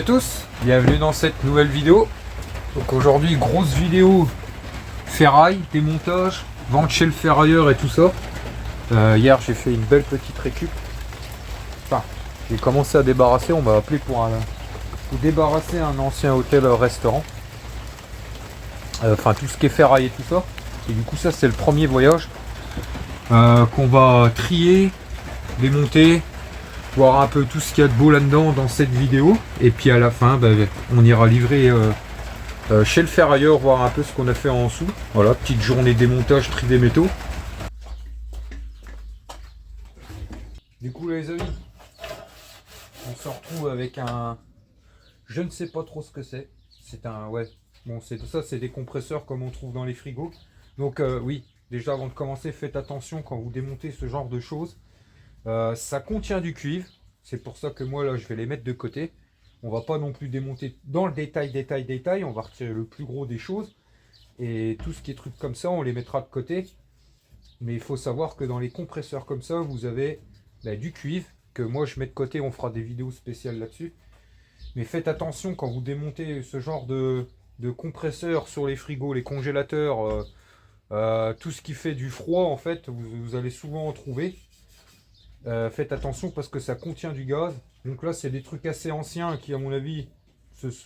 Bonjour à tous, bienvenue dans cette nouvelle vidéo. Donc aujourd'hui, grosse vidéo ferraille, démontage, vente chez le ferrailleur et tout ça. Hier j'ai fait une belle petite récup. Enfin, j'ai commencé à débarrasser, on m'a appelé pour débarrasser un ancien hôtel-restaurant. Enfin tout ce qui est ferraille et tout ça. Et du coup ça c'est le premier voyage qu'on va trier, démonter, voir un peu tout ce qu'il y a de beau là-dedans dans cette vidéo. Et puis à la fin, on ira livrer chez le ferrailleur, voir un peu ce qu'on a fait en dessous. Voilà, petite journée démontage, tri des métaux. Du coup les amis, on se retrouve avec un... Je ne sais pas trop ce que c'est. C'est un... Ouais, bon c'est ça, c'est des compresseurs comme on trouve dans les frigos. Donc oui, déjà avant de commencer, faites attention quand vous démontez ce genre de choses. Ça contient du cuivre, c'est pour ça que moi là je vais les mettre de côté. On va pas non plus démonter dans le détail, on va retirer le plus gros des choses. Et tout ce qui est trucs comme ça, on les mettra de côté. Mais il faut savoir que dans les compresseurs comme ça, vous avez du cuivre, que moi je mets de côté, on fera des vidéos spéciales là-dessus. Mais faites attention quand vous démontez ce genre de compresseurs sur les frigos, les congélateurs, tout ce qui fait du froid en fait, vous allez souvent en trouver. Faites attention parce que ça contient du gaz. Donc là c'est des trucs assez anciens qui à mon avis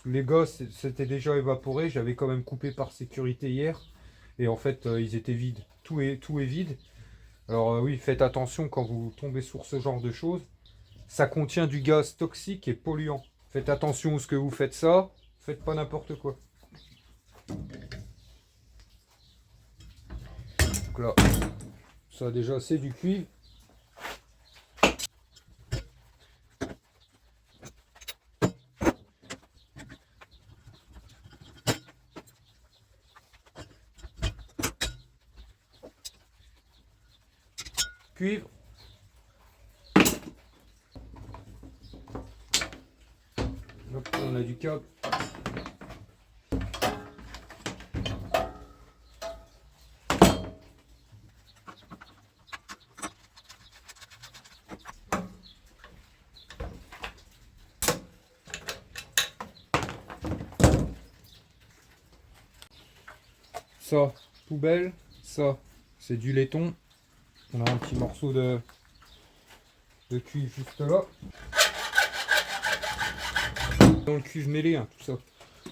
les gaz s'étaient déjà évaporés. J'avais quand même coupé par sécurité hier et en fait ils étaient vides. Tout est vide. Alors oui, faites attention quand vous tombez sur ce genre de choses. Ça contient du gaz toxique et polluant. Faites attention à ce que vous faites ça. Faites pas n'importe quoi. Donc là, ça déjà c'est du cuivre. Cuivre. Hop, on a du câble. Ça, poubelle. Ça, c'est du laiton. On a un petit morceau de cuivre juste là. Dans le cuivre mêlé, hein, tout ça.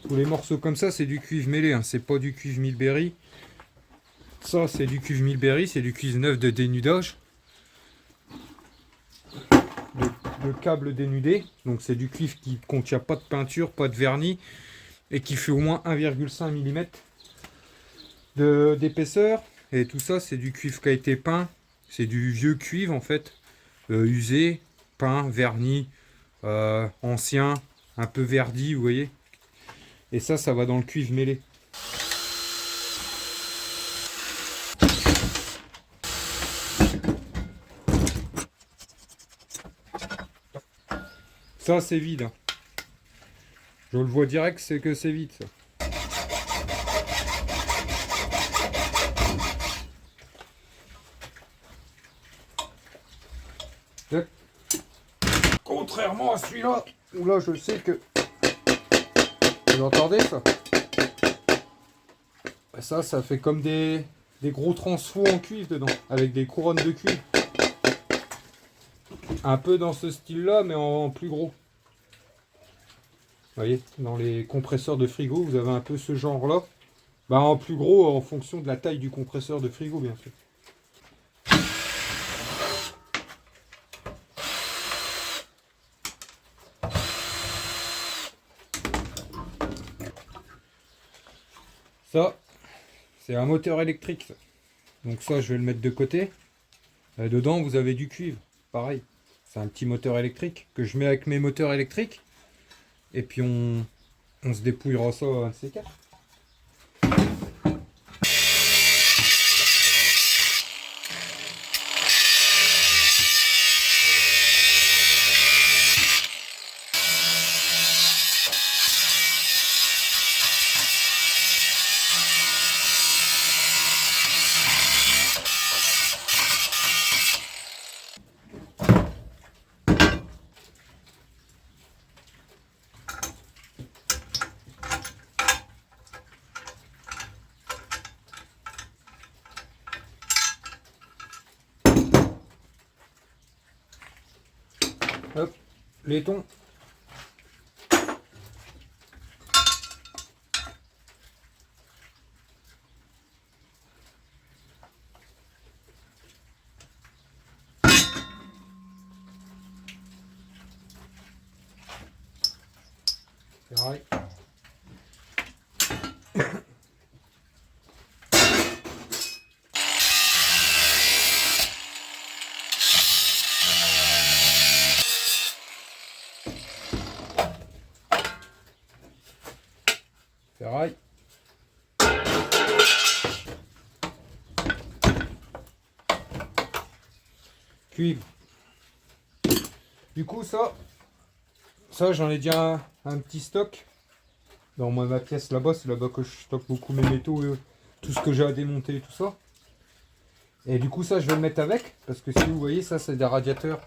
Tous les morceaux comme ça, c'est du cuivre mêlé. Hein, c'est pas du cuivre Milberry. Ça, c'est du cuivre Milberry. C'est du cuivre neuf de dénudage. Le câble dénudé. Donc, c'est du cuivre qui ne contient pas de peinture, pas de vernis. Et qui fait au moins 1,5 mm d'épaisseur. Et tout ça, c'est du cuivre qui a été peint. C'est du vieux cuivre, en fait. Usé, peint, verni, ancien, un peu verdi, vous voyez. Et ça va dans le cuivre mêlé. Ça, c'est vide. Hein. Je le vois direct, c'est que c'est vide, ça. Contrairement à celui-là, où là, je sais que... Vous entendez, ça? Ça fait comme des gros transfos en cuivre dedans, avec des couronnes de cuivre. Un peu dans ce style-là, mais en plus gros. Vous voyez, dans les compresseurs de frigo, vous avez un peu ce genre-là. En plus gros, en fonction de la taille du compresseur de frigo, bien sûr. Ça, c'est un moteur électrique. Ça. Donc ça, je vais le mettre de côté. Dedans, vous avez du cuivre. Pareil. C'est un petit moteur électrique que je mets avec mes moteurs électriques. Et puis on se dépouillera ça à un de ces quatre. laiton. Pareil. Ferraille. Cuivre. Du coup ça j'en ai déjà un petit stock dans ma pièce là-bas. C'est là-bas que je stocke beaucoup mes métaux, tout ce que j'ai à démonter et tout ça. Et du coup ça je vais le mettre avec, parce que si vous voyez ça c'est des radiateurs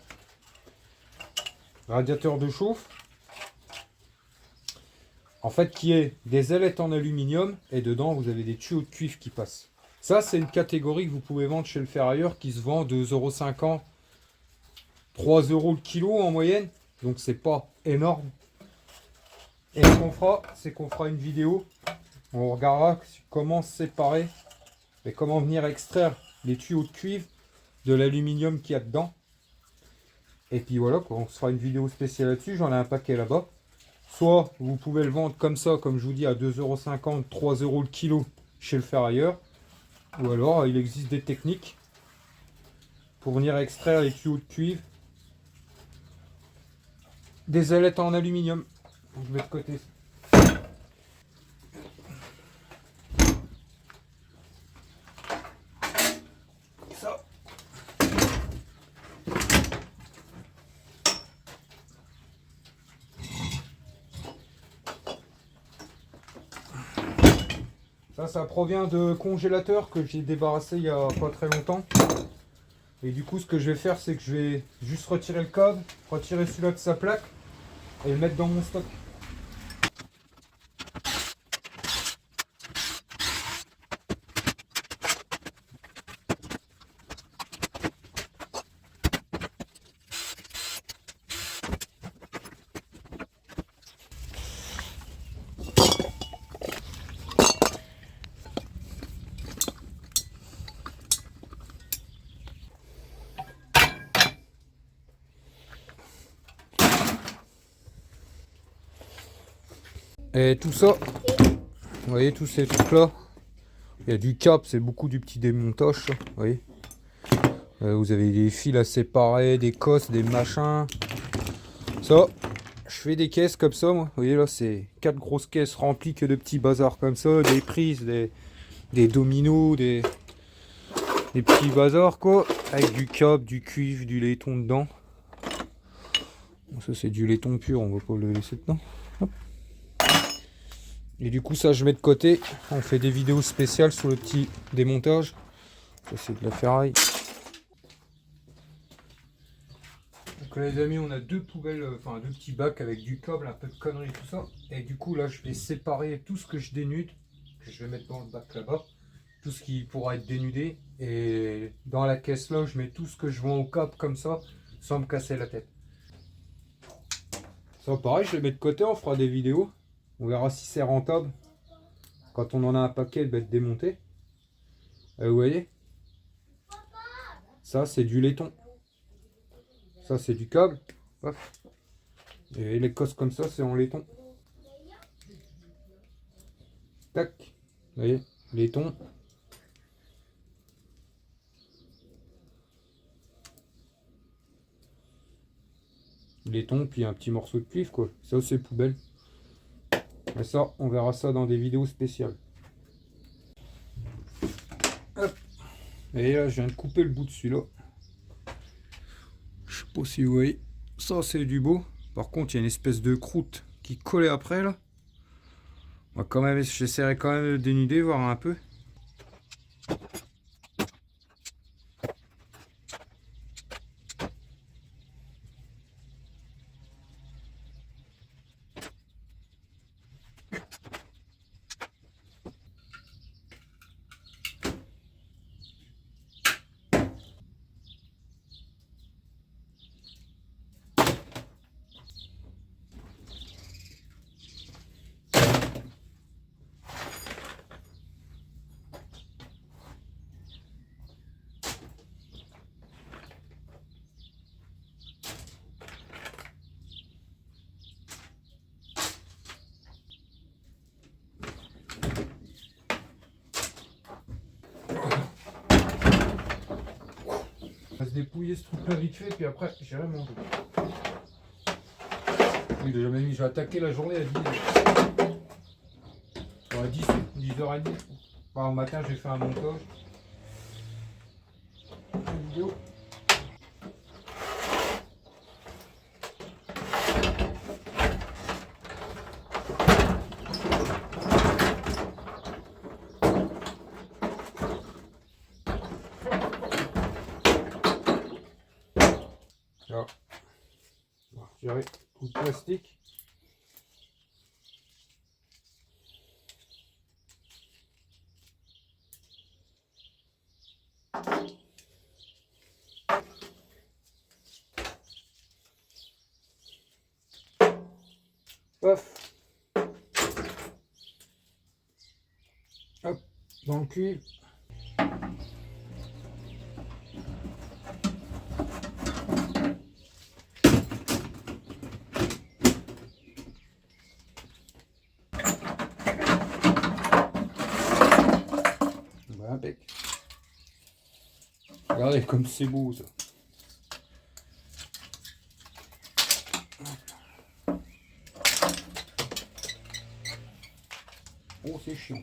de chauffe. En fait, qui est des ailettes en aluminium et dedans vous avez des tuyaux de cuivre qui passent. Ça c'est une catégorie que vous pouvez vendre chez le ferrailleur qui se vend 2,50 €, 3 € le kilo en moyenne. Donc c'est pas énorme. Et ce qu'on fera, c'est qu'on fera une vidéo. On regardera comment séparer et comment venir extraire les tuyaux de cuivre de l'aluminium qu'il y a dedans. Et puis voilà, on se fera une vidéo spéciale là-dessus. J'en ai un paquet là-bas. Soit vous pouvez le vendre comme ça, comme je vous dis, à 2,50 €, 3 € le kilo chez le ferrailleur. Ou alors il existe des techniques pour venir extraire les tuyaux de cuivre des ailettes en aluminium. Donc, je mets de côté. Ça. Ça provient de congélateurs que j'ai débarrassé il y a pas très longtemps. Et du coup, ce que je vais faire, c'est que je vais juste retirer le câble, retirer celui-là de sa plaque et le mettre dans mon stock. Et tout ça, vous voyez tous ces trucs là, il y a du cap, c'est beaucoup du petit démontage, ça, vous voyez. Vous avez des fils à séparer, des cosses, des machins. Ça, je fais des caisses comme ça, moi. Vous voyez là, c'est 4 grosses caisses remplies que de petits bazars comme ça, des prises, des dominos, des petits bazars quoi, avec du cap, du cuivre, du laiton dedans. Bon, ça c'est du laiton pur, on va pas le laisser dedans. Hop. Et du coup ça je mets de côté, on fait des vidéos spéciales sur le petit démontage. Ça c'est de la ferraille. Donc les amis, on a deux poubelles, enfin deux petits bacs avec du câble, un peu de conneries, tout ça. Et du coup là je vais séparer tout ce que je dénude, que je vais mettre dans le bac là-bas. Tout ce qui pourra être dénudé. Et dans la caisse là je mets tout ce que je vends au cap comme ça, sans me casser la tête. Ça pareil, je les mets de côté, on fera des vidéos. On verra si c'est rentable. Quand on en a un paquet, de démonter. Vous voyez, ça c'est du laiton. Ça c'est du câble. Hop. Et les cosses comme ça, c'est en laiton. Tac. Vous voyez, laiton. Laiton, puis un petit morceau de cuivre, quoi. Ça c'est poubelle. Mais ça, on verra ça dans des vidéos spéciales. Hop. Et là, je viens de couper le bout de celui-là. Je sais pas si vous voyez. Ça, c'est du beau. Par contre, il y a une espèce de croûte qui collait après, là. Moi, quand même, j'essaierai quand même de dénuder, voir un peu. dépouiller ce truc-là vite fait, puis après, j'irai manger. Oui, déjà même, j'ai attaqué la journée à 10h. À 10h30. Enfin, au matin, j'ai fait un montage. Une vidéo. Alors, on va retirer tout le plastique. Paf. Hop, dans le cuivre. Bah, impec. Regardez comme c'est beau ça. Oh, c'est chiant.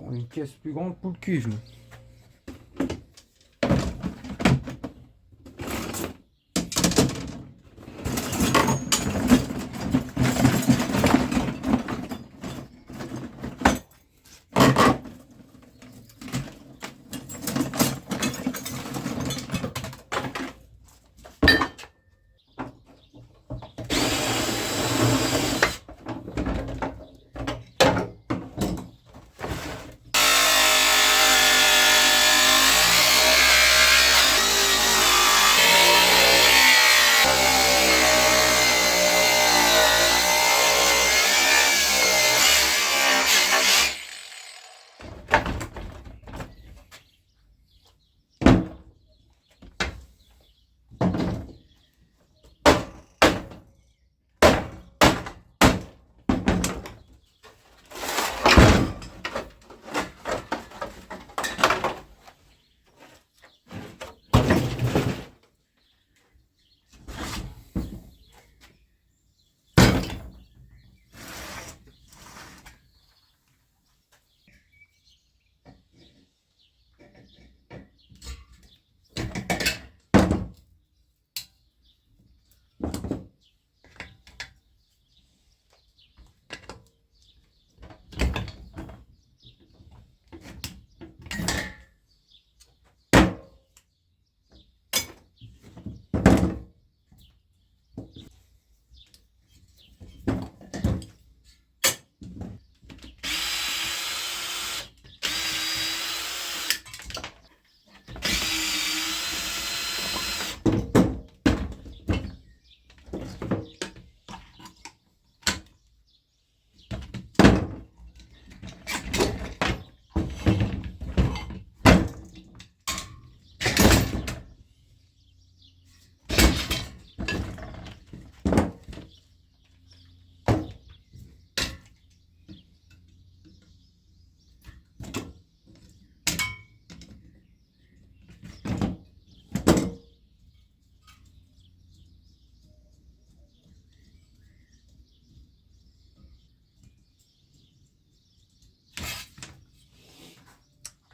Une pièce plus grande pour le cuivre.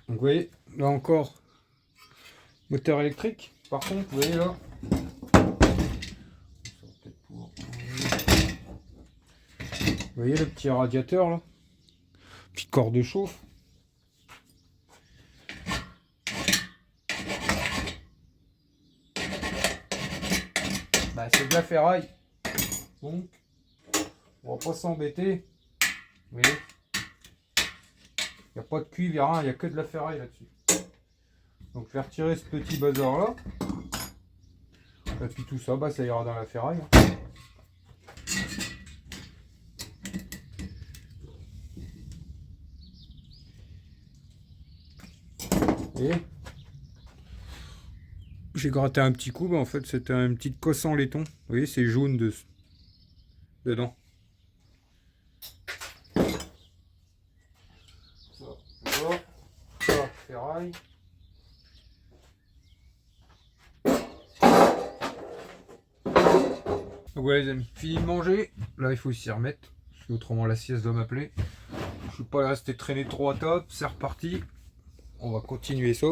Donc vous voyez, là encore, moteur électrique. Par contre, vous voyez là, vous voyez le petit radiateur là, petit corps de chauffe. Bah, c'est de la ferraille, donc on va pas s'embêter. Vous voyez, Il n'y a pas de cuivre, il n'y a rien, il n'y a que de la ferraille là-dessus. Donc je vais retirer ce petit bazar là. Et puis tout ça, bah, ça ira dans la ferraille. Et j'ai gratté un petit coup, bah, en fait c'était une petite cosse en laiton. Vous voyez, c'est jaune dedans. Ça, ferraille. Donc voilà les amis, fini de manger. Là il faut s'y remettre, autrement la sieste doit m'appeler. Je ne suis pas resté traîner trop à top, c'est reparti. On va continuer ça.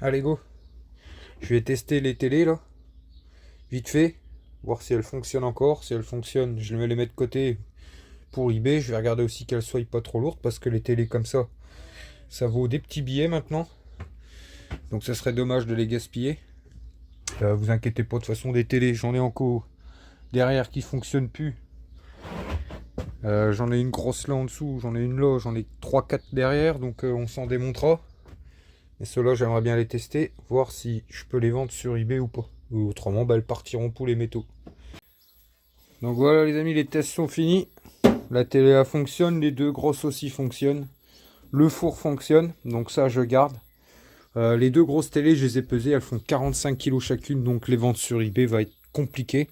Allez go. Je vais tester les télés là, vite fait, voir si elles fonctionnent encore. Si elles fonctionnent, je vais les mettre de côté pour eBay. Je vais regarder aussi qu'elles soient pas trop lourdes parce que les télés comme ça vaut des petits billets maintenant. Donc ça serait dommage de les gaspiller. Vous inquiétez pas, de toute façon des télés, j'en ai encore derrière qui fonctionnent plus. J'en ai une grosse là en dessous, j'en ai une là, j'en ai 3-4 derrière, donc on s'en démontera. Et ceux-là, j'aimerais bien les tester, voir si je peux les vendre sur eBay ou pas. Ou autrement, bah, elles partiront pour les métaux. Donc voilà les amis, les tests sont finis. La télé elle fonctionne, les deux grosses aussi fonctionnent. Le four fonctionne, donc ça je garde. Les deux grosses télés, je les ai pesées, elles font 45 kg chacune, donc les ventes sur eBay va être compliqué.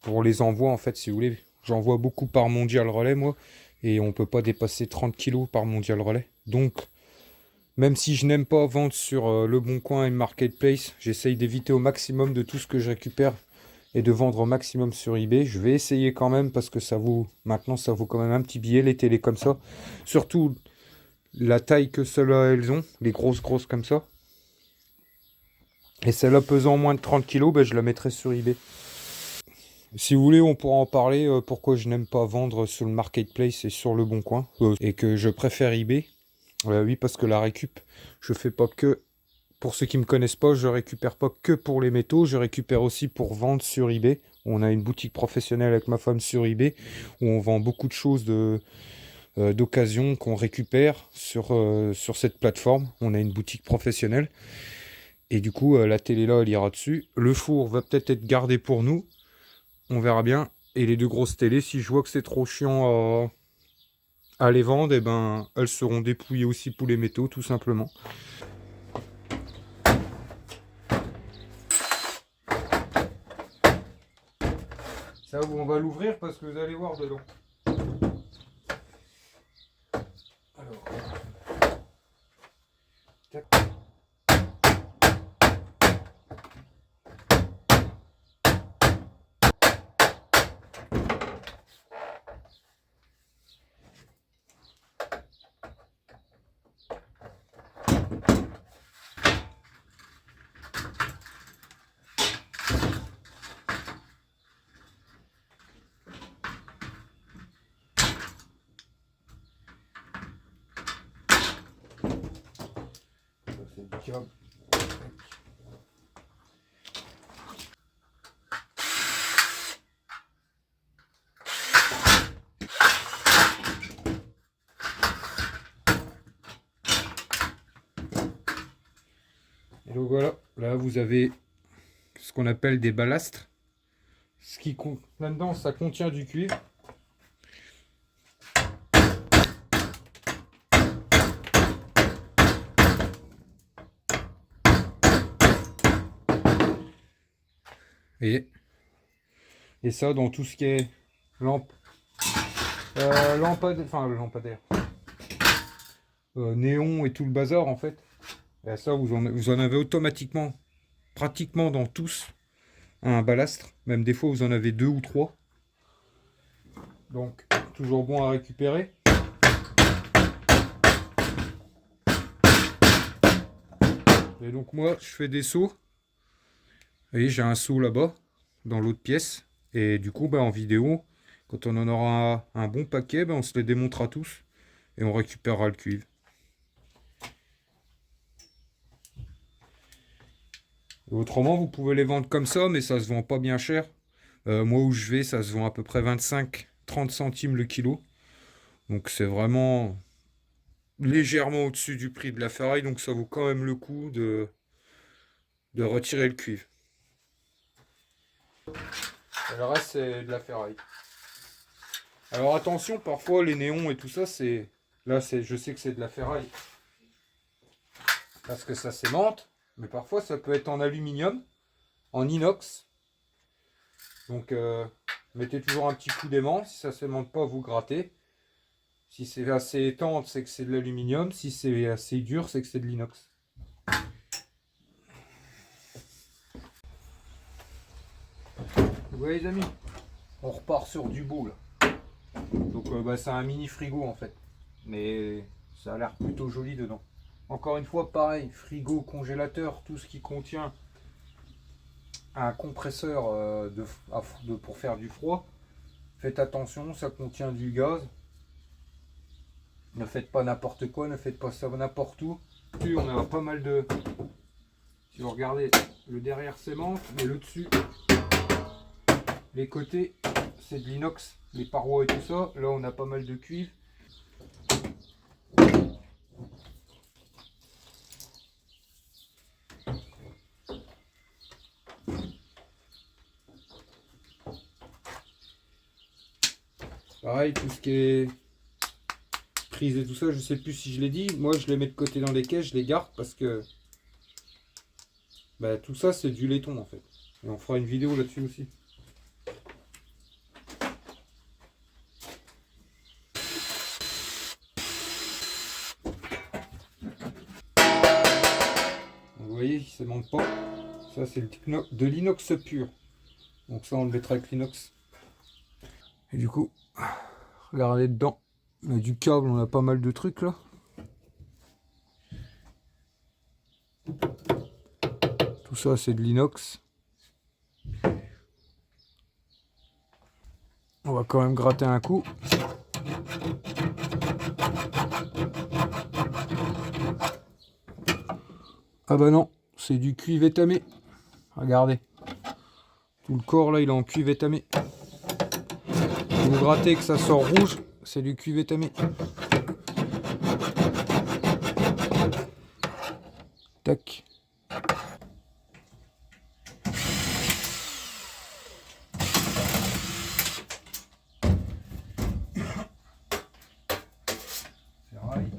Pour les envois en fait, si vous voulez, j'envoie beaucoup par Mondial Relais moi, et on peut pas dépasser 30 kg par Mondial Relais. Donc même si je n'aime pas vendre sur Le Bon Coin et Marketplace, j'essaye d'éviter au maximum de tout ce que je récupère et de vendre au maximum sur eBay. Je vais essayer quand même parce que ça vaut, maintenant ça vaut quand même un petit billet les télés comme ça. Surtout la taille que celles-là elles ont, les grosses comme ça. Et celle-là pesant moins de 30 kg, ben, je la mettrai sur eBay. Si vous voulez, on pourra en parler, pourquoi je n'aime pas vendre sur le Marketplace et sur Le Bon Coin, et que je préfère eBay. Oui, parce que la récup, je fais pas que, pour ceux qui me connaissent pas, je récupère pas que pour les métaux, je récupère aussi pour vendre sur eBay. On a une boutique professionnelle avec ma femme sur eBay, où on vend beaucoup de choses d'occasion qu'on récupère sur cette plateforme. On a une boutique professionnelle. Et du coup, la télé là, elle ira dessus. Le four va peut-être être gardé pour nous. On verra bien. Et les deux grosses télés, si je vois que c'est trop chiant à les vendre, et ben, elles seront dépouillées aussi pour les métaux, tout simplement. Ça, on va l'ouvrir parce que vous allez voir dedans. Alors. Et donc voilà, là vous avez ce qu'on appelle des balastres. Ce qui compte là-dedans, ça contient du cuivre. Et ça dans tout ce qui est lampadaire, néon et tout le bazar en fait. Et ça vous en avez automatiquement, pratiquement dans tous, un balastre. Même des fois vous en avez 2 ou 3. Donc toujours bon à récupérer. Et donc moi je fais des seaux. Vous voyez, j'ai un seau là-bas, dans l'autre pièce. Et du coup, en vidéo, quand on en aura un bon paquet, on se les démontera tous. Et on récupérera le cuivre. Et autrement, vous pouvez les vendre comme ça, mais ça se vend pas bien cher. Moi où je vais, ça se vend à peu près 25-30 centimes le kilo. Donc c'est vraiment légèrement au-dessus du prix de la ferraille, donc ça vaut quand même le coup de retirer le cuivre. Et le reste, c'est de la ferraille. Alors attention, parfois les néons et tout ça, c'est... Là, je sais que c'est de la ferraille. Parce que ça s'aimante. Mais parfois, ça peut être en aluminium, en inox. Donc, mettez toujours un petit coup d'aimant. Si ça ne s'aimante pas, vous grattez. Si c'est assez tendre, c'est que c'est de l'aluminium. Si c'est assez dur, c'est que c'est de l'inox. Vous voyez les amis, on repart sur du beau là. Donc c'est un mini frigo en fait. Mais ça a l'air plutôt joli dedans. Encore une fois, pareil, frigo, congélateur, tout ce qui contient un compresseur pour faire du froid. Faites attention, ça contient du gaz. Ne faites pas n'importe quoi, ne faites pas ça n'importe où. Puis on a pas mal de... Si vous regardez, le derrière s'aimante, mais le dessus, les côtés, c'est de l'inox. Les parois et tout ça, là on a pas mal de cuivre. Pareil, tout ce qui est prise et tout ça, je sais plus si je l'ai dit. Moi, je les mets de côté dans les caisses, je les garde parce que tout ça, c'est du laiton en fait. Et on fera une vidéo là-dessus aussi. Vous voyez, il ne s'aimante pas. Ça, c'est de l'inox pur. Donc ça, on le mettra avec l'inox. Et du coup, regardez dedans. On a du câble, on a pas mal de trucs là. Tout ça, c'est de l'inox. On va quand même gratter un coup. Ah bah non, c'est du cuivre étamé. Regardez. Tout le corps là, il est en cuivre étamé. Si vous grattez que ça sort rouge, c'est du cuivre étamé. Tac. Ferraille.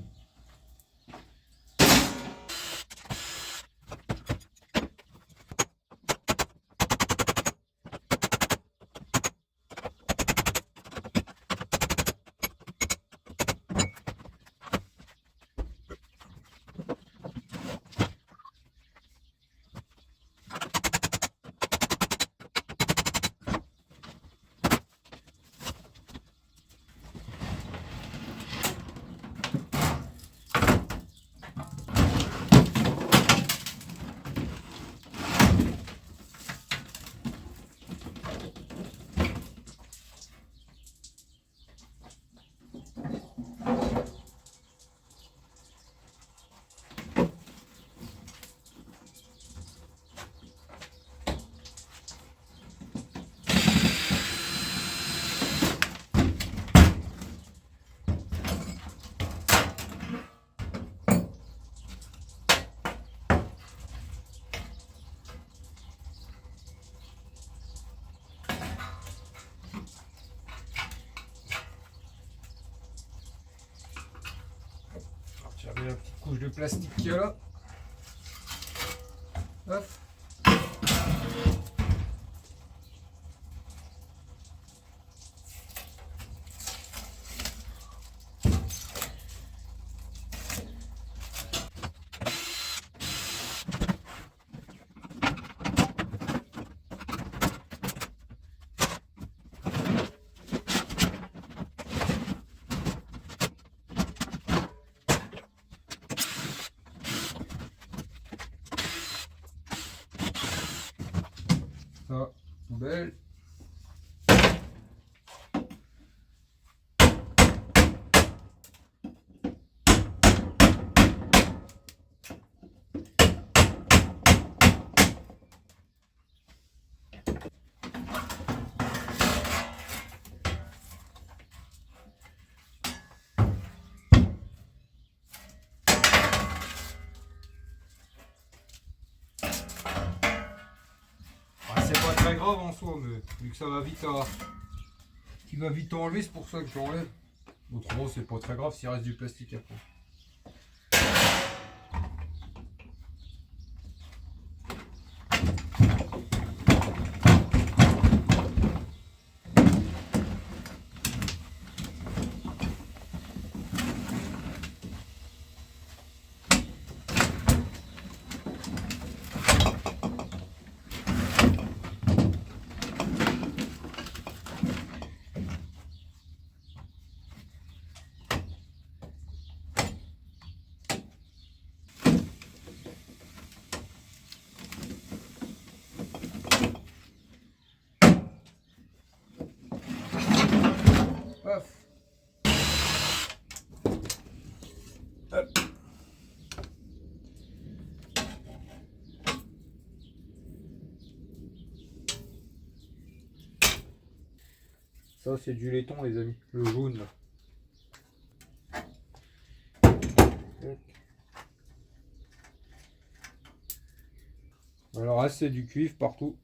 Tirer la petite couche de plastique qu'il y a là. Hop. Ça, poubelle. très grave en soi, mais vu que ça va vite à. Qui va vite enlever, c'est pour ça que je l'enlève. Autrement, c'est pas très grave s'il reste du plastique après. Paf. Hop. Ça c'est du laiton les amis, le jaune là. Alors là c'est du cuivre partout.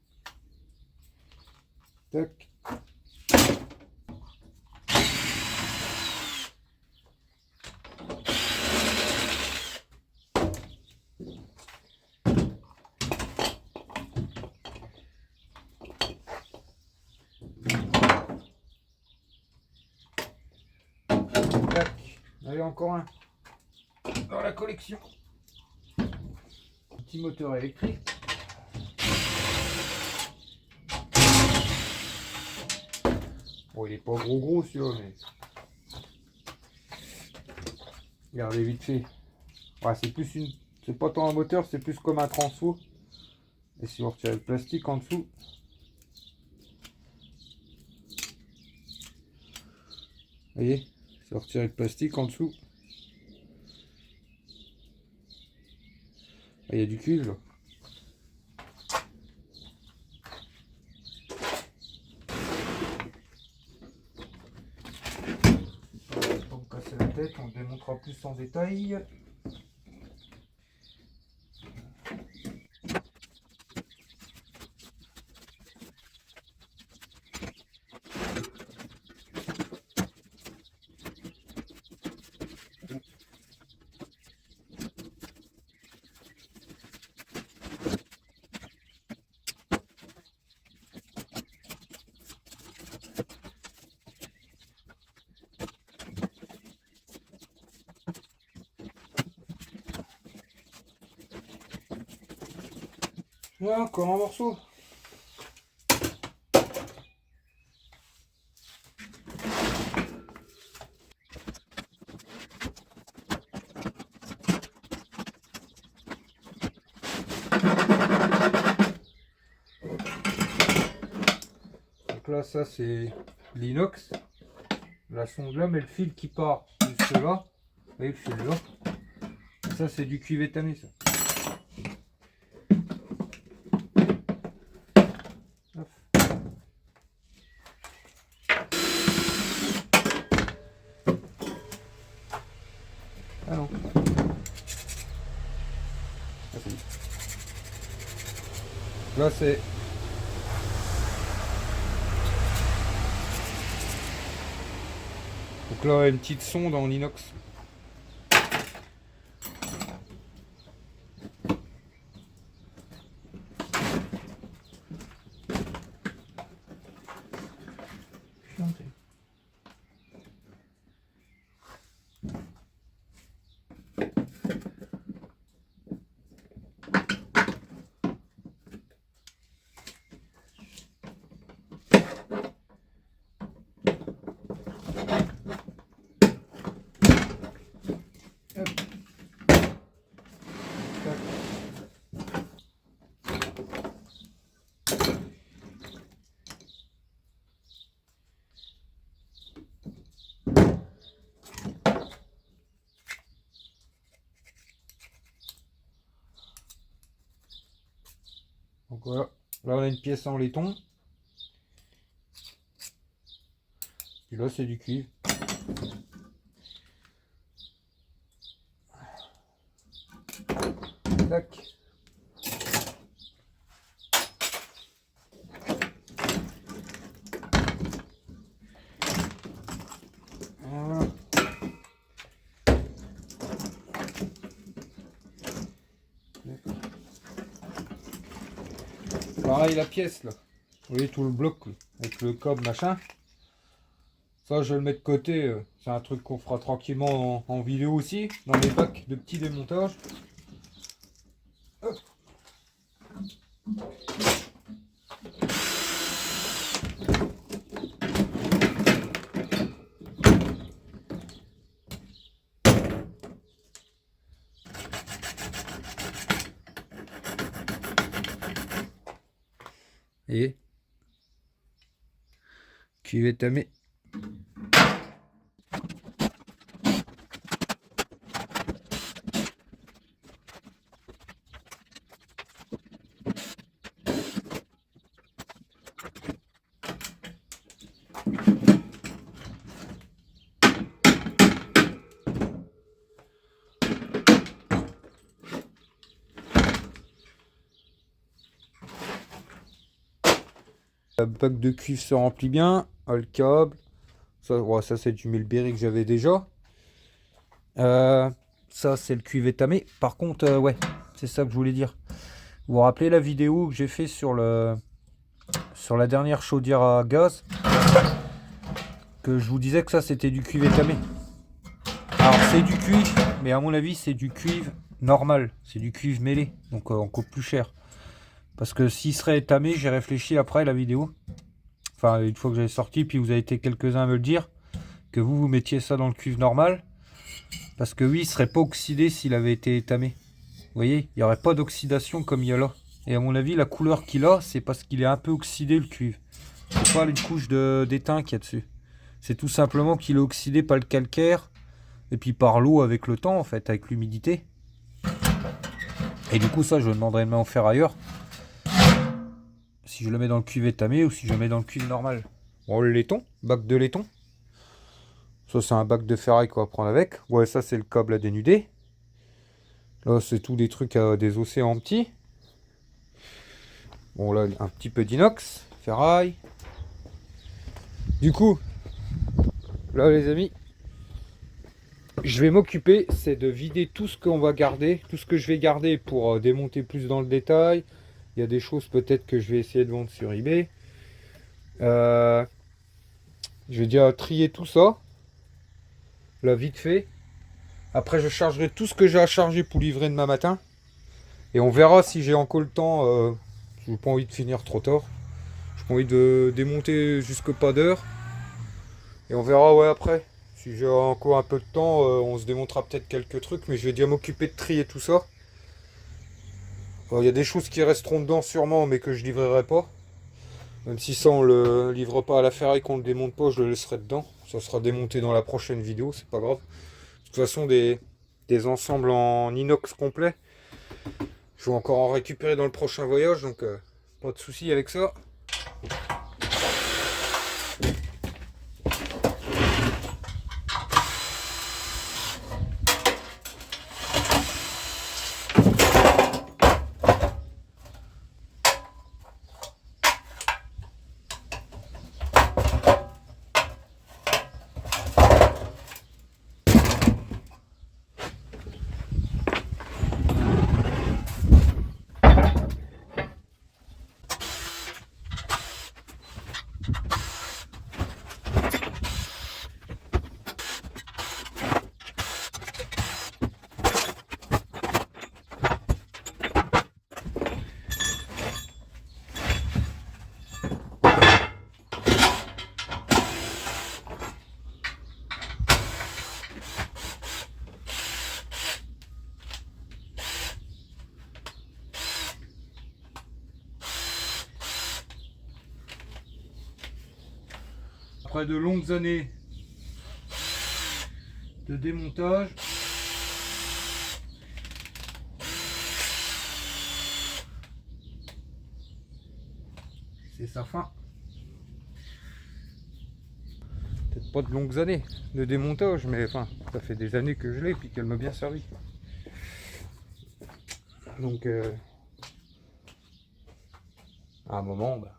Tac. Tac. Allez encore un dans la collection. Petit moteur électrique. Bon, il est pas gros celui-là, mais regardez vite fait. Ouais, c'est plus une, c'est pas tant un moteur, c'est plus comme un transfo. Et si on retire le plastique en dessous, vous voyez, si on retire le plastique en dessous, il y a du cuivre là. Pour me casser la tête, on le démontrera plus en détail. Là, encore un morceau. Donc là, ça c'est l'inox. La sonde là, mais le fil qui part jusque là. Vous voyez le fil là. Ça c'est du cuivre étamé ça. Ah non. Ah, c'est bon. Là c'est donc là une petite sonde en inox. Donc voilà, là on a une pièce en laiton. Et là c'est du cuivre. Tac. Pareil la pièce là. Vous voyez tout le bloc là, avec le câble machin. Ça je vais le mettre de côté. C'est un truc qu'on fera tranquillement en vidéo aussi. Dans les bacs de petits démontages. Hop. Et cuvette tamée. Le bac de cuivre se remplit bien. Le câble. Ça, ouais, ça c'est du Melberry que j'avais déjà. Ça c'est le cuivre étamé. Par contre, ouais, c'est ça que je voulais dire. Vous vous rappelez la vidéo que j'ai fait sur la dernière chaudière à gaz, que je vous disais que ça c'était du cuivre étamé. Alors c'est du cuivre, mais à mon avis c'est du cuivre normal. C'est du cuivre mêlé, donc on coûte plus cher. Parce que s'il serait étamé, j'ai réfléchi après la vidéo. Enfin, une fois que j'avais sorti, puis vous avez été quelques-uns à me le dire, que vous mettiez ça dans le cuivre normal. Parce que oui, il serait pas oxydé s'il avait été étamé. Vous voyez, il n'y aurait pas d'oxydation comme il y a là. Et à mon avis, la couleur qu'il a, c'est parce qu'il est un peu oxydé le cuivre. C'est pas une couche d'étain qu'il y a dessus. C'est tout simplement qu'il est oxydé par le calcaire. Et puis par l'eau avec le temps, en fait, avec l'humidité. Et du coup, ça, je demanderai de m'en faire ailleurs. Si je le mets dans le cuivre étamé ou si je le mets dans le cuivre normal. Bon, le laiton, bac de laiton. Ça, c'est un bac de ferraille qu'on va prendre avec. Ouais, ça, c'est le câble à dénuder. Là, c'est tout des trucs à des océans petits. Bon, là, un petit peu d'inox, ferraille. Du coup, là, les amis, je vais m'occuper, c'est de vider tout ce qu'on va garder, tout ce que je vais garder pour démonter plus dans le détail. Il y a des choses peut-être que je vais essayer de vendre sur eBay. Je vais déjà trier tout ça. Là, vite fait. Après, je chargerai tout ce que j'ai à charger pour livrer demain matin. Et on verra si j'ai encore le temps. Je n'ai pas envie de finir trop tard. J'ai pas envie de démonter jusqu'au pas d'heure. Et on verra, ouais, après. Si j'ai encore un peu de temps, on se démontera peut-être quelques trucs. Mais je vais déjà m'occuper de trier tout ça. Il y a des choses qui resteront dedans sûrement, mais que je livrerai pas. Même si ça, on le livre pas à la ferraille, qu'on le démonte pas, je le laisserai dedans. Ça sera démonté dans la prochaine vidéo, c'est pas grave. De toute façon, des ensembles en inox complet, je vais encore en récupérer dans le prochain voyage, donc pas de souci avec ça. Après de longues années de démontage, c'est sa fin. Peut-être pas de longues années de démontage, mais enfin, ça fait des années que je l'ai et puis qu'elle m'a bien servi. Donc, à un moment, bah.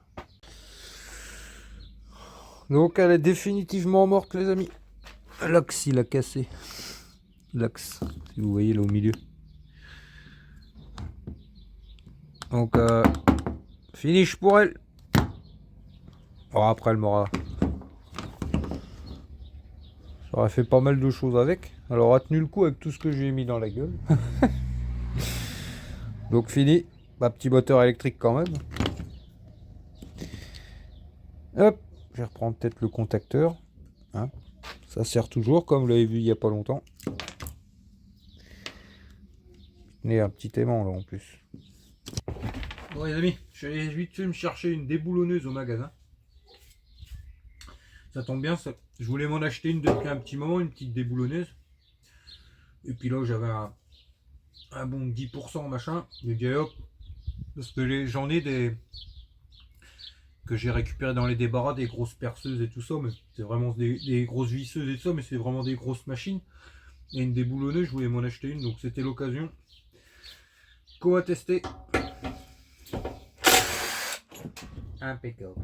Donc elle est définitivement morte, les amis. L'axe il a cassé. L'axe, si vous voyez là au milieu. Donc Finish pour elle. Oh, après, elle m'aura... J'aurais fait pas mal de choses avec. Elle aura tenu le coup avec tout ce que j'ai mis dans la gueule. Donc fini. Ma petit moteur électrique quand même. Hop. Je vais reprendre peut-être le contacteur. Hein. Ça sert toujours, comme vous l'avez vu il n'y a pas longtemps. Et un petit aimant là en plus. Bon les amis, je suis allé vite fait me chercher une déboulonneuse au magasin. Ça tombe bien, ça. Je voulais m'en acheter une depuis un petit moment, une petite déboulonneuse. Et puis là j'avais un bon 10% machin. J'ai dit hop. Parce que j'en ai des... que j'ai récupéré dans les débarras, des grosses perceuses et tout ça. Mais c'est vraiment des grosses visseuses et tout ça, mais c'est vraiment des grosses machines. Et une déboulonneuse, je voulais m'en acheter une, donc c'était l'occasion. Qu'on va tester. Impeccable.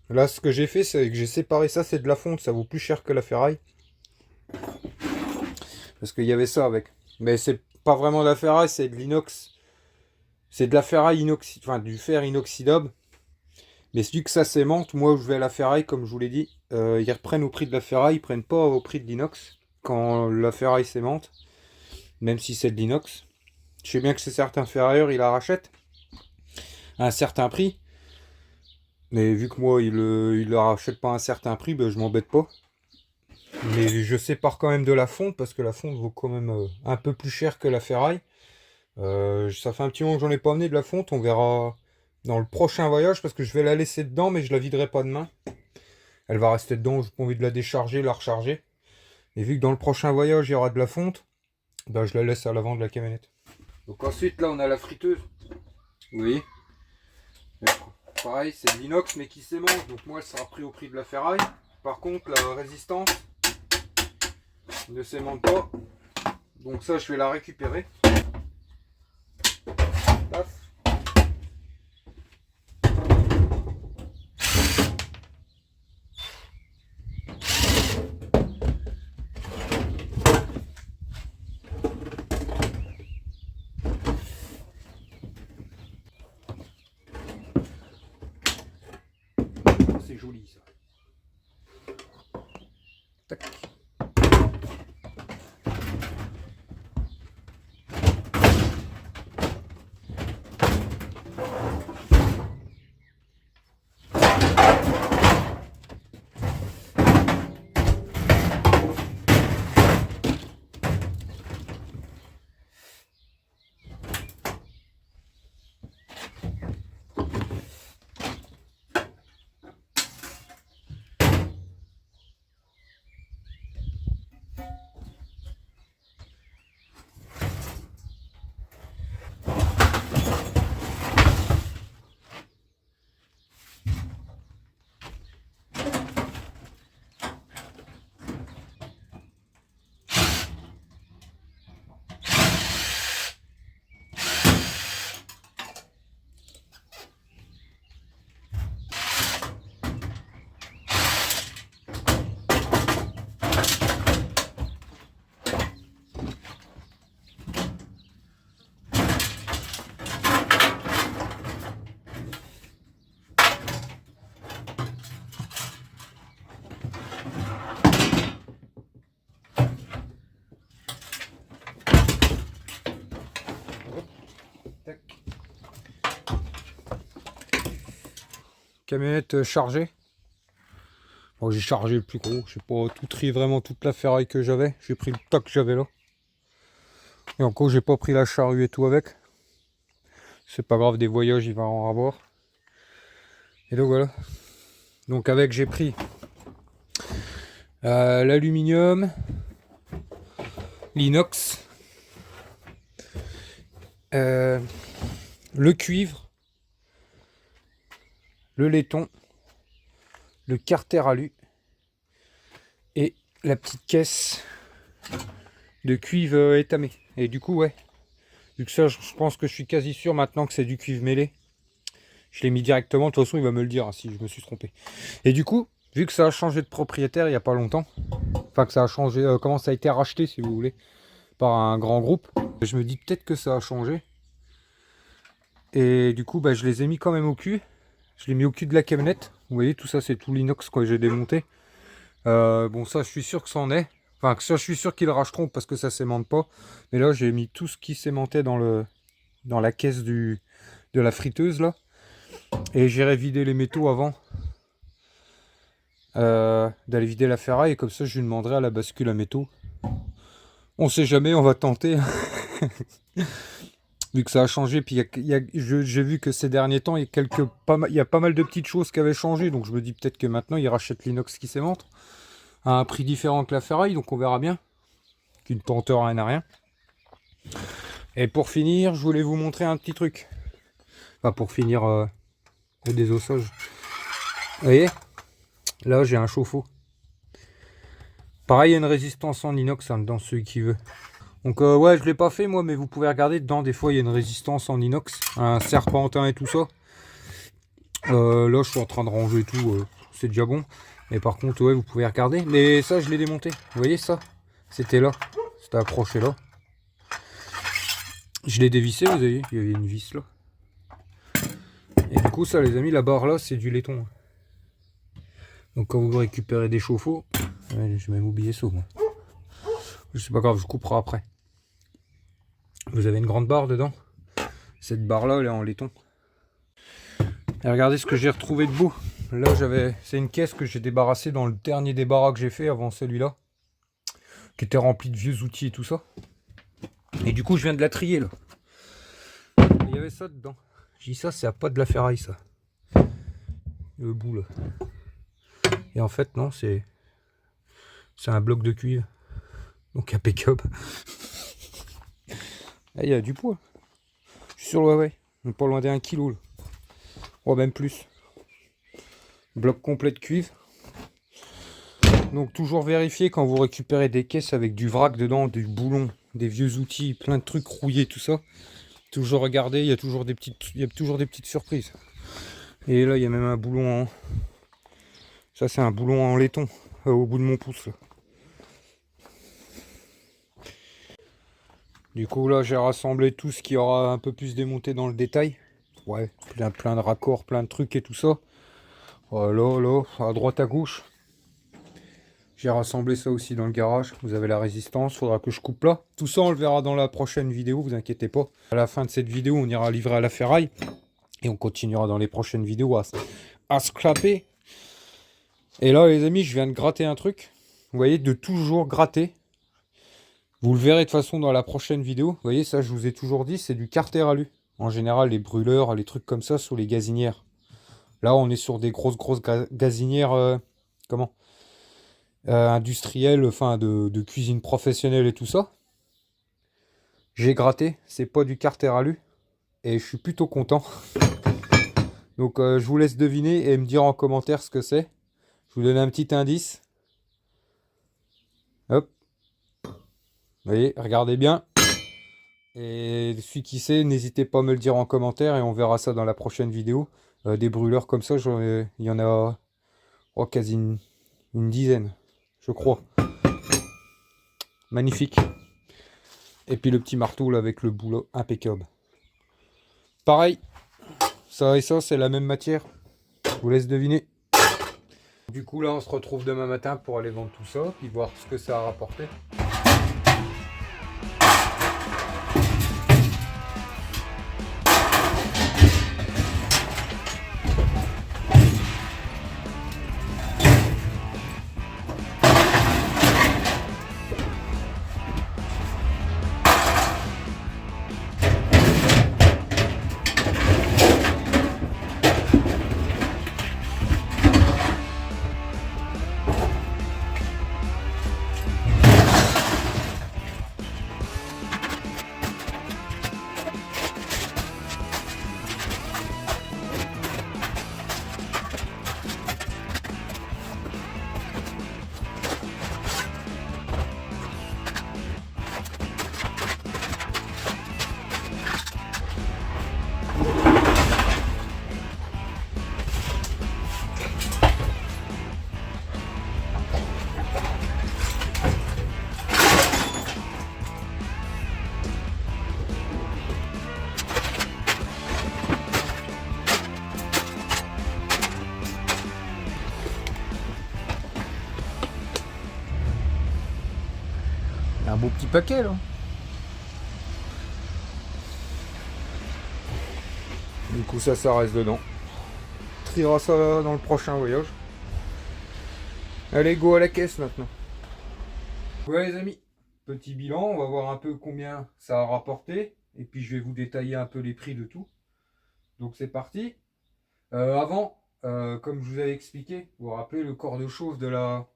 Là, ce que j'ai fait, c'est que j'ai séparé ça, c'est de la fonte, ça vaut plus cher que la ferraille. Parce qu'il y avait ça avec. Mais c'est pas vraiment de la ferraille, c'est de l'inox. C'est de la ferraille inoxydable, enfin du fer inoxydable. Mais celui que ça s'aimante, moi je vais à la ferraille, comme je vous l'ai dit, ils reprennent au prix de la ferraille, ils prennent pas au prix de l'inox quand la ferraille s'aimante, même si c'est de l'inox. Je sais bien que c'est certains ferrailleurs, ils la rachètent à un certain prix. Mais vu que moi, il la rachète pas à un certain prix, ben, je m'embête pas. Mais je sépare quand même de la fonte, parce que la fonte vaut quand même un peu plus cher que la ferraille. Ça fait un petit moment que j'en ai pas amené de la fonte, on verra dans le prochain voyage, parce que je vais la laisser dedans, mais je la viderai pas demain. Elle va rester dedans, j'ai pas envie de la décharger, la recharger. Et vu que dans le prochain voyage, il y aura de la fonte, ben, je la laisse à l'avant de la camionnette. Donc ensuite, là, on a la friteuse. Vous voyez ? Pareil, c'est de l'inox, mais qui s'aimante. Donc moi, elle sera pris au prix de la ferraille. Par contre, la résistance ne s'aimante pas. Donc ça, je vais la récupérer. Paf. C'est joli ça. Tac. Tac. Camionnette chargée. Bon, j'ai chargé le plus gros. Je sais pas tout trié vraiment toute la ferraille que j'avais. J'ai pris le tas que j'avais là. Et encore, j'ai pas pris la charrue et tout avec. C'est pas grave, des voyages, il va en avoir. Et donc voilà. Donc avec, j'ai pris l'aluminium, l'inox, le cuivre, le laiton, le carter alu et la petite caisse de cuivre étamé. Et du coup, ouais, Vu que ça, je pense que je suis quasi sûr maintenant que c'est du cuivre mêlé. Je l'ai mis directement, de toute façon il va me le dire hein, si je me suis trompé. Et du coup, vu que ça a changé de propriétaire il n'y a pas longtemps, enfin que ça a changé, comment ça a été racheté si vous voulez, par un grand groupe, je me dis peut-être que ça a changé. Et du coup, bah, je les ai mis quand même au cul. Je l'ai mis au cul de la camionnette. Vous voyez, tout ça c'est tout l'inox que j'ai démonté. Bon ça je suis sûr que ça en est. Enfin que ça je suis sûr qu'ils le racheteront parce que ça s'aimante pas. Mais là j'ai mis tout ce qui s'aimantait dans la caisse de la friteuse là. Et j'irai vider les métaux avant d'aller vider la ferraille. Et comme ça je lui demanderai à la bascule à métaux. On sait jamais, on va tenter. Vu que ça a changé, puis j'ai vu que ces derniers temps, il y a pas mal de petites choses qui avaient changé. Donc je me dis peut-être que maintenant ils rachètent l'inox qui s'aimante à un prix différent que la ferraille, donc on verra bien. Qu'une penteur rien à rien. Et pour finir, je voulais vous montrer un petit truc. Enfin pour finir le désossage. Vous voyez, là j'ai un chauffe-eau. Pareil, il y a une résistance en inox hein, dedans, celui qui veut. Donc ouais, je l'ai pas fait moi, mais vous pouvez regarder dedans, des fois il y a une résistance en inox, un serpentin et tout ça. Là je suis en train de ranger tout, c'est déjà bon. Mais par contre ouais, vous pouvez regarder. Mais ça je l'ai démonté, vous voyez ça? C'était là, c'était accroché là. Je l'ai dévissé, vous voyez, il y avait une vis là. Et du coup ça les amis, la barre là c'est du laiton. Donc quand vous récupérez des chauffe-eau, ouais, je vais même oublier ça moi. C'est pas grave, je couperai après. Vous avez une grande barre dedans. Cette barre là elle est en laiton. Et regardez ce que j'ai retrouvé de beau. Là c'est une caisse que j'ai débarrassée dans le dernier débarras que j'ai fait avant celui-là, qui était rempli de vieux outils et tout ça. Et du coup je viens de la trier là. Et il y avait ça dedans. J'ai dit ça c'est pas de la ferraille ça. Le bout là. Et en fait non, c'est un bloc de cuivre. Donc impeccable. Il y a du poids. Je suis sur le Huawei. Pas loin d'1 kg là. Oh même plus. Bloc complet de cuivre. Donc toujours vérifier quand vous récupérez des caisses avec du vrac dedans, du boulon, des vieux outils, plein de trucs rouillés, tout ça. Toujours regarder, il y a toujours des petites surprises. Et là il y a même un boulon en... Ça c'est un boulon en laiton, au bout de mon pouce là. Du coup là j'ai rassemblé tout ce qui aura un peu plus démonté dans le détail. Ouais, plein de raccords, plein de trucs et tout ça. Là, à droite à gauche. J'ai rassemblé ça aussi dans le garage. Vous avez la résistance, faudra que je coupe là. Tout ça on le verra dans la prochaine vidéo, vous inquiétez pas. À la fin de cette vidéo on ira livrer à la ferraille. Et on continuera dans les prochaines vidéos à scraper. Et là les amis je viens de gratter un truc. Vous voyez, de toujours gratter. Vous le verrez de toute façon dans la prochaine vidéo. Vous voyez, ça je vous ai toujours dit, c'est du carter alu. En général, les brûleurs, les trucs comme ça, sur les gazinières. Là, on est sur des grosses gazinières, industrielles, enfin de cuisine professionnelle et tout ça. J'ai gratté, c'est pas du carter alu. Et je suis plutôt content. Donc je vous laisse deviner et me dire en commentaire ce que c'est. Je vous donne un petit indice. Hop. Vous voyez, regardez bien. Et celui qui sait, n'hésitez pas à me le dire en commentaire et on verra ça dans la prochaine vidéo. Des brûleurs comme ça, il y en a quasi une dizaine, je crois. Magnifique. Et puis le petit marteau là avec le boulot impeccable. Pareil, ça et ça c'est la même matière. Je vous laisse deviner. Du coup là on se retrouve demain matin pour aller vendre tout ça, puis voir ce que ça a rapporté. petit paquet là. Du coup ça reste dedans. On triera ça dans le prochain voyage. Allez, go à la caisse maintenant. Ouais les amis, petit bilan, on va voir un peu combien ça a rapporté. Et puis je vais vous détailler un peu les prix de tout. Donc c'est parti. Avant, comme je vous avais expliqué, vous vous rappelez le corps de chauffe de la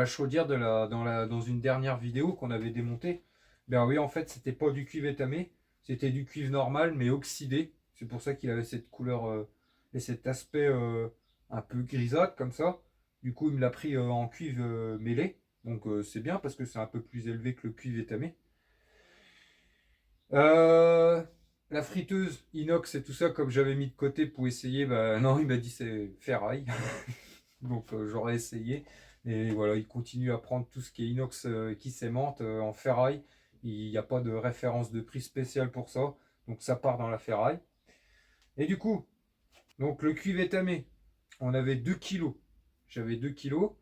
chaudière dans une dernière vidéo qu'on avait démontée. Ben oui, en fait, c'était pas du cuivre étamé, c'était du cuivre normal mais oxydé. C'est pour ça qu'il avait cette couleur et cet aspect un peu grisâtre comme ça. Du coup, il me l'a pris en cuivre mêlé. Donc c'est bien parce que c'est un peu plus élevé que le cuivre étamé. La friteuse inox et tout ça, comme j'avais mis de côté pour essayer, bah non, il m'a dit c'est ferraille. Donc j'aurais essayé. Et voilà, il continue à prendre tout ce qui est inox qui s'aimante en ferraille. Il n'y a pas de référence de prix spécial pour ça. Donc ça part dans la ferraille. Et du coup, donc le cuivre étamé, on avait 2 kilos. J'avais 2 kilos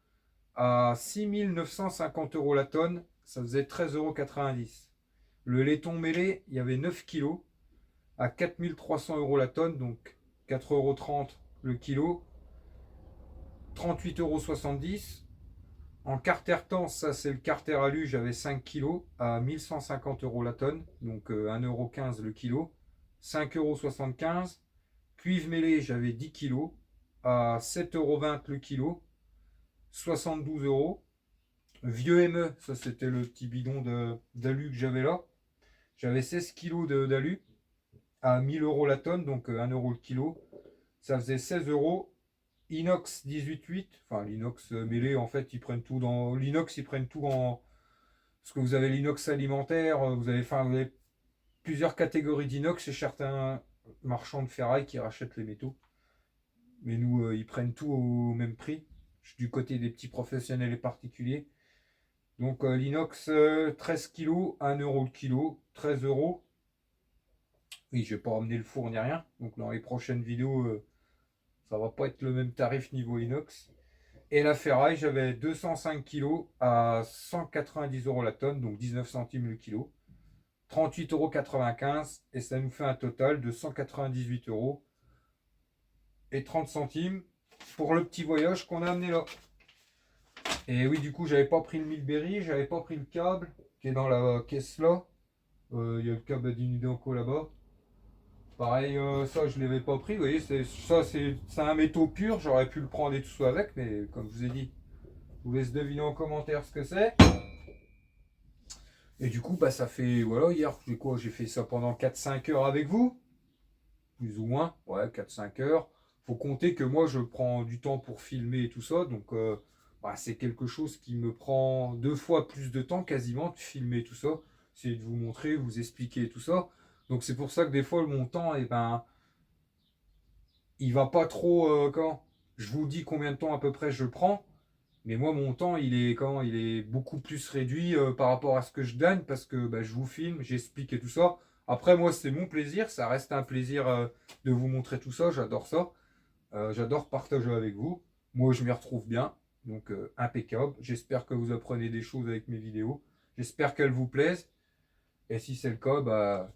à 6 950 € la tonne. Ça faisait 13,90 €. Le laiton mêlé, il y avait 9 kilos à 4 300 € la tonne. Donc 4,30 € le kilo. 38,70 €. En carter temps, ça c'est le carter alu, j'avais 5 kg à 1150 € la tonne, donc 1,15 € le kilo, 5,75 €. Cuivre mêlé, j'avais 10 kg à 7,20 € le kilo, 72 €. Vieux ME, ça c'était le petit bidon d'alu que j'avais là. J'avais 16 kg d'alu à 1000 € la tonne, donc 1 € le kilo. Ça faisait 16 €. Inox 18,8, enfin l'inox mêlé, en fait ils prennent tout dans l'inox, ils prennent tout en, parce que vous avez l'inox alimentaire, vous avez plusieurs catégories d'inox et certains marchands de ferraille qui rachètent les métaux, mais nous ils prennent tout au même prix. Je suis du côté des petits professionnels et particuliers. Donc l'inox 13 kg, 1 € le kilo, 13 €. Oui, je vais pas emmener le four ni rien, donc dans les prochaines vidéos ça va pas être le même tarif niveau inox. Et la ferraille, j'avais 205 kg à 190 € la tonne, donc 19 centimes le kilo. 38,95 € et ça nous fait un total de 198 € et 30 centimes pour le petit voyage qu'on a amené là. Et oui, du coup, j'avais pas pris le Milberry, j'avais pas pris le câble qui est dans la caisse là. Il y a le câble d'Inudenco là-bas. Pareil, ça je ne l'avais pas pris, vous voyez, c'est un métaux pur, j'aurais pu le prendre et tout ça avec, mais comme je vous ai dit, je vous laisse deviner en commentaire ce que c'est. Et du coup, bah ça fait, voilà, hier, j'ai fait ça pendant 4-5 heures avec vous, plus ou moins, ouais, 4-5 heures. Faut compter que moi, je prends du temps pour filmer et tout ça, donc bah, c'est quelque chose qui me prend 2 fois plus de temps quasiment de filmer tout ça, c'est de vous montrer, vous expliquer tout ça. Donc c'est pour ça que des fois mon temps, eh ben, il va pas trop quand je vous dis combien de temps à peu près je prends, mais moi mon temps il est beaucoup plus réduit par rapport à ce que je gagne parce que bah, je vous filme, j'explique et tout ça. Après moi c'est mon plaisir, ça reste un plaisir de vous montrer tout ça, j'adore ça. J'adore partager avec vous. Moi je m'y retrouve bien, donc impeccable. J'espère que vous apprenez des choses avec mes vidéos. J'espère qu'elles vous plaisent. Et si c'est le cas, bah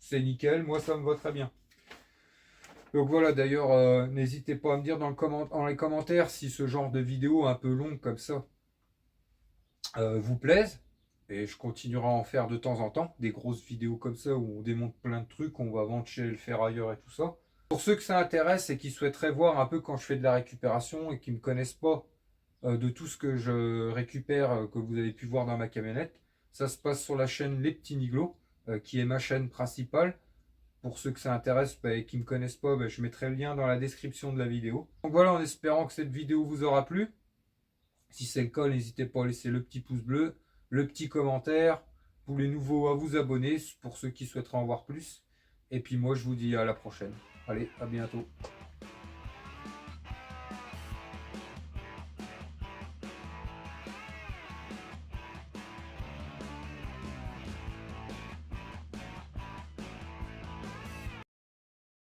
c'est nickel, moi ça me va très bien. Donc voilà, d'ailleurs, n'hésitez pas à me dire dans les commentaires si ce genre de vidéo un peu longue comme ça vous plaise. Et je continuerai à en faire de temps en temps, des grosses vidéos comme ça où on démonte plein de trucs, on va vendre chez le ferrailleur et tout ça. Pour ceux que ça intéresse et qui souhaiteraient voir un peu quand je fais de la récupération et qui ne me connaissent pas de tout ce que je récupère, que vous avez pu voir dans ma camionnette, ça se passe sur la chaîne Les Petits Niglos, qui est ma chaîne principale. Pour ceux que ça intéresse et qui ne me connaissent pas, je mettrai le lien dans la description de la vidéo. Donc voilà, en espérant que cette vidéo vous aura plu. Si c'est le cas, n'hésitez pas à laisser le petit pouce bleu, le petit commentaire. Pour les nouveaux, à vous abonner, pour ceux qui souhaiteraient en voir plus. Et puis moi, je vous dis à la prochaine. Allez, à bientôt.